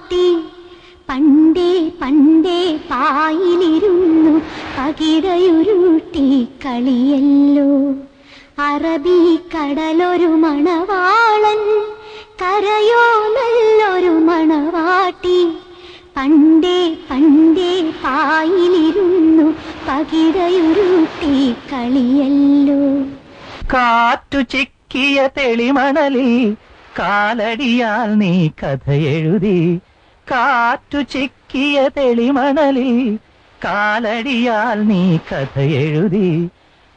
മണവാട്ടി പണ്ടേ പണ്ടേ പായിലിരുന്നു പകിടയുരുട്ടി കളിയല്ലോ അറബിക്കടലൊരു മണവാളൻ കരയോ നല്ലൊരു മണവാട്ടി പണ്ടേ പണ്ടേ പായിലിരുന്നു പകിടയുരുട്ടി കളിയല്ലോ കാറ്റു ചിക്കിയ തെളിമണലിൽ കാലടിയാൽ നീ കഥ എഴുതി കാറ്റു ചിക്കിയ തെളിമണലിൽ കാലടിയാൽ നീ കഥ എഴുതി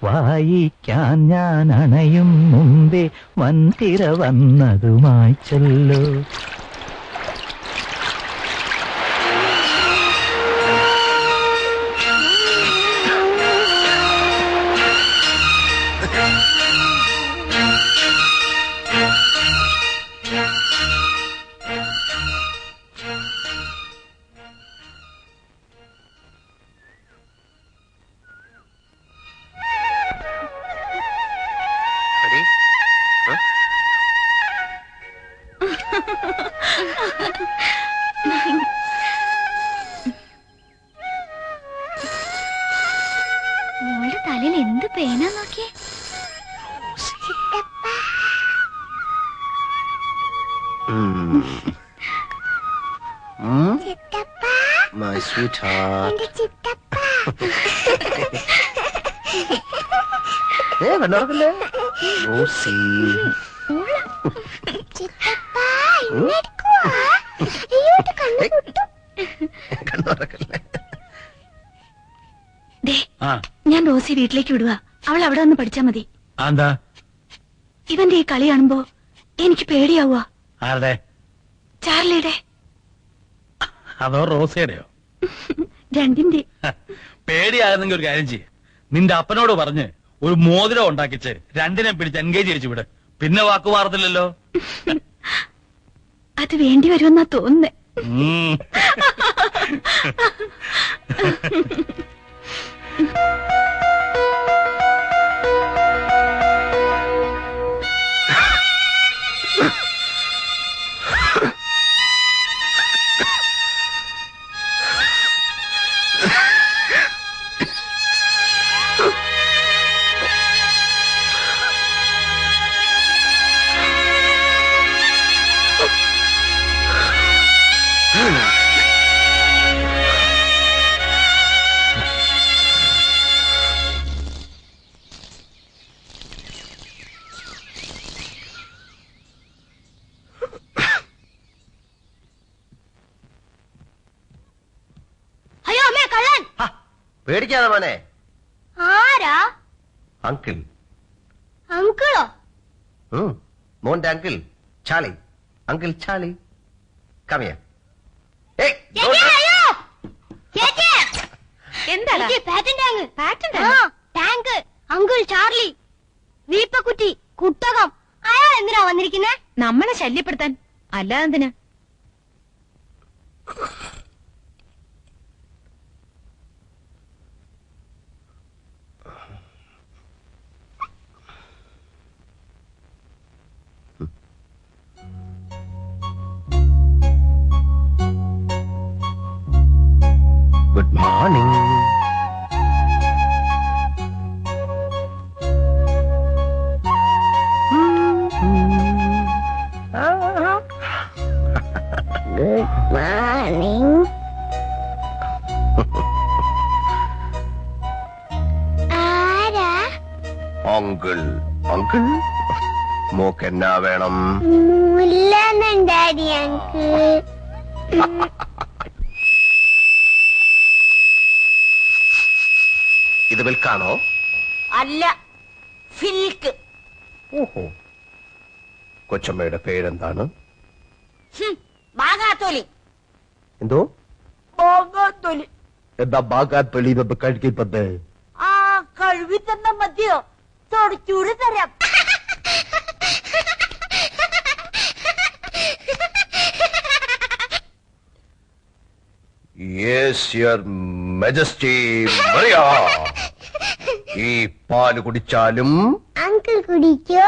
വായിക്കാൻ ഞാൻ അണയും മുമ്പേ വൻതിര വന്നതുമായി ചൊല്ലോ മോളുടെ തലയിൽ എന്ത് പേനാ നോക്കിയേ My sweetheart. കണ്ണോർക്കല്ലേ റോസി കണ്ണോർക്കല്ലേ. ഞാൻ റോസി വീട്ടിലേക്ക് വിടുക. അവൾ അവിടെ വന്ന് പഠിച്ചാ മതി. എന്താ ഇവന്റെ ഈ കളി കാണുമ്പോ എനിക്ക് പേടിയാവുക. ആരുടെ? ചാർലിയുടെ. അതോ റോസയുടെയോ? രണ്ടിന്റെ. പേടിയാകുന്നെങ്കിൽ ഒരു കാര്യം ചെയ്യ്, നിന്റെ അപ്പനോട് പറഞ്ഞ് ഒരു മോതിരം ഉണ്ടാക്കിച്ച് രണ്ടിനെ പിടിച്ച് എൻഗേജ് ചെയ്യിച്ചു വിട്. പിന്നെ വാക്കു മാറത്തില്ലല്ലോ. അത് വേണ്ടി വരുമെന്നാ തോന്നുന്നേ. പേടിക്കാതെ മോനെ. ആരാ? അങ്കിൾ. അങ്കിളോ? മോന്റെ അങ്കിൾ ചാളി. Uncle Charlie. കമിയ. അങ്കിൾ ചാർലി, വീപ്പക്കുറ്റി, കുട്ടകം. അയാൾ എന്തിനാ വന്നിരിക്കുന്നേ? നമ്മളെ ശല്യപ്പെടുത്താൻ. അല്ലാതെന്തിനാ? Good morning. Good morning. ആരാ? അങ്കിൾ. അങ്കിൾ മോക്ക് എന്നാ വേണം? മുല്ലന്നുണ്ടാടി അങ്കിൾ. ഇത് വിൽക്കാണോ? അല്ല, ഫിൽക്ക്. ഓഹോ. കൊച്ചമ്മയുടെ പേരെന്താണ്? ബാഗാത്തോലി. എന്തോ? ബാഗാത്തോലി. എന്താ ബാഗാത്തൊലി കഴിക്കപ്പത്? ആ, കഴുകി തന്ന മതിയോ? തുടച്ചൂട് തരാം. Yes your majesty. മറിയ, ഈ പാല് കുടിച്ചാലും അങ്കിൾ കുടിക്കോ?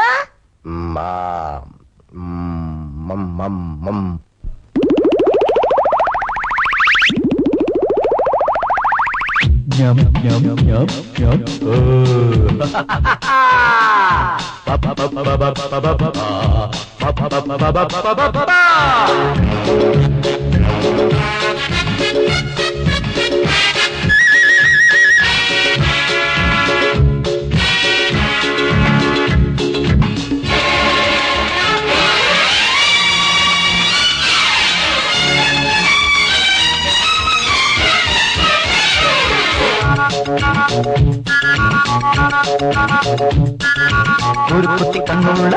ഒരു കുത്തി കണ്ണുള്ള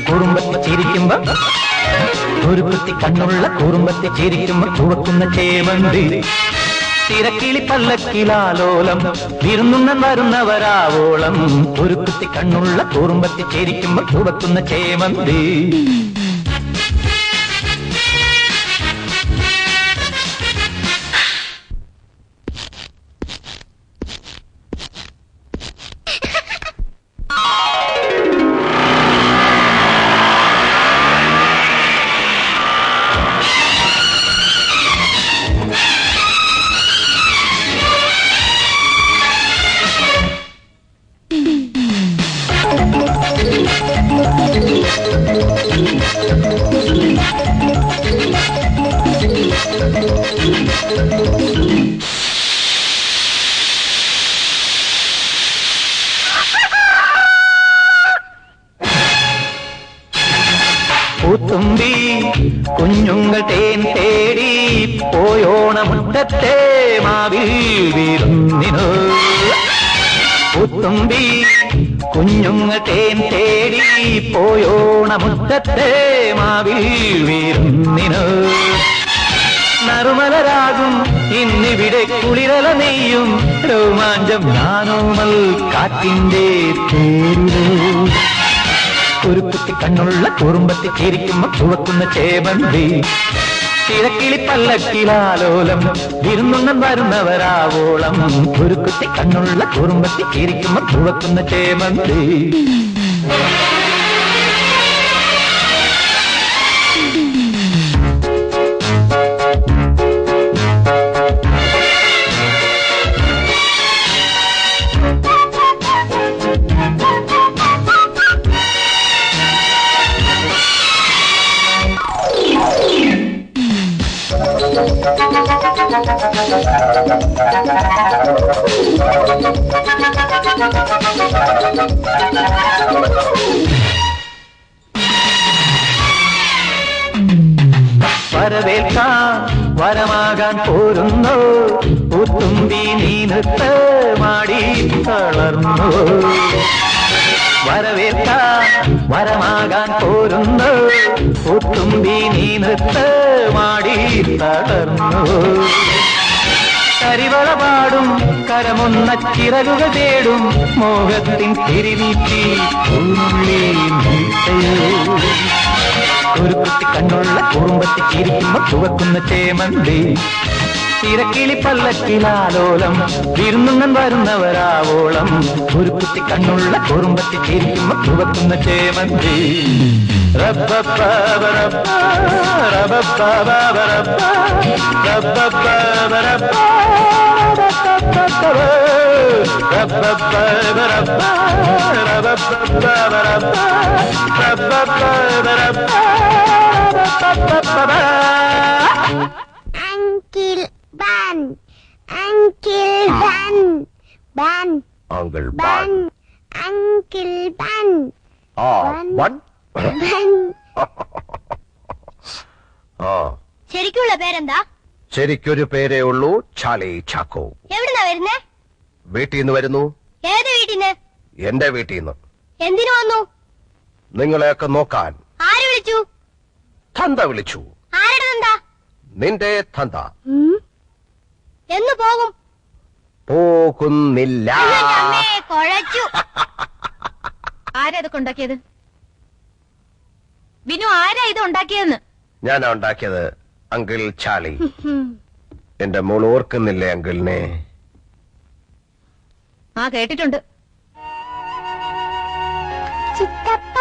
കുറുമ്പത്തി ചിരിക്കുമ്പോ ഒരു കുത്തി കണ്ണുള്ള കുറുമ്പത്തി ചിരിക്കുമ്പോ ചുവക്കുന്ന ചേമന്തി തിരക്കിളി പല്ലക്കിലാലോലം വിരുന്നുണ്ണൻ വരുന്നവരാവോളം ഒരു കുത്തി കണ്ണുള്ള കുറുമ്പത്തി ചിരിക്കുമ്പോ ചുവക്കുന്ന ചേമന്തി പൂത്തുമ്പി കുഞ്ഞുങ്ങൾ തേൻ തേടി പോയോണമുറ്റത്തെ മാവിൽ വിരുന്നിനു പൂത്തുമ്പി കുഞ്ഞുങ്ങൾ തേൻ തേടി പോയോണമുറ്റത്തെ മാവിൽ വിരുന്നിനു നറുമലരാകും ഇന്നിവിടെ കുളിരല നെയ്യും രോമാഞ്ചം ഞാനോമൽ കാറ്റിന്റെ തേരിലോ ഒരു കുത്തി കണ്ണുള്ള കുറുമ്പത്തി ചിരിക്കുമ്പോ ചുവക്കുന്ന ചേമന്തി തിരക്കിളി പല്ലക്കിലാലോലം വിരുന്നുണ്ണൻ വരുന്നവരാവോളം ഒരു കുത്തി കണ്ണുള്ള കുറുമ്പത്തി ചിരിക്കുമ്പോ ചുവക്കുന്ന ചേമന്തി വരവേൽക്കാൻ വരമാകാൻ പോരുന്നു പൂത്തുമ്പി നീ നൃത്തമാടി തളർന്നു വരവേൽക്കാൻ വരമാകാൻ പോരുന്നു പൂത്തുമ്പി നീ നൃത്തമാടി തളർന്നു കരിവള പാടും കരമൊന്ന ചിറകുകൾ തേടും മോഹത്തിൻ തിരിനീറ്റി ഉള്ളി ഒരു കുത്തി കണ്ണുള്ള കുറുമ്പത്തി ചിരിക്കുമ്പോ ചുവക്കുന്ന ചേമന്തി തിരക്കിളി പല്ലക്കിലാലോലം വിരുന്നുണ്ണൻ വരുന്നവരാവോളം ഒരു കുത്തി കണ്ണുള്ള കുറുമ്പത്തി ചിരിക്കുമ്പോ ചുവക്കുന്ന ചേമന്തി Uncle Ben. Uncle Ben. Ben. Uncle Ben. Ben. Uncle Ben. What? Ben. ശരിക്കുള്ള പേരെന്താ? ശരിക്കൊരു പേരേ ഉള്ളൂ, ചാലി ചാക്കോ. എവിടുന്നാ വരുന്നേ? വീട്ടിൽ നിന്ന് വരുന്നു. ഏത് വീട്ടിന്ന്? എന്റെ വീട്ടിൽ നിന്ന്. എന്തിനു വന്നു? നിങ്ങളെയൊക്കെ നോക്കാൻ. ആര് വിളിച്ചു? തന്ത വിളിച്ചു. ആരുടെ തന്ത? നിന്റെ തന്ത. എന്ന് പോകും? പോകുന്നില്ല. കുഴച്ചു. ആരാ ഇതൊക്കെ ഉണ്ടാക്കിയത്? ബിനു, ആരാ ഇത് ഉണ്ടാക്കിയതെന്ന്? ഞാനാ ഉണ്ടാക്കിയത്, അങ്കിൾ ചാലി. എന്റെ മോൾ ഓർക്കുന്നില്ലേ അങ്കിളിനെ? ആ, കേട്ടിട്ടുണ്ട്. ചിത്തപ്പ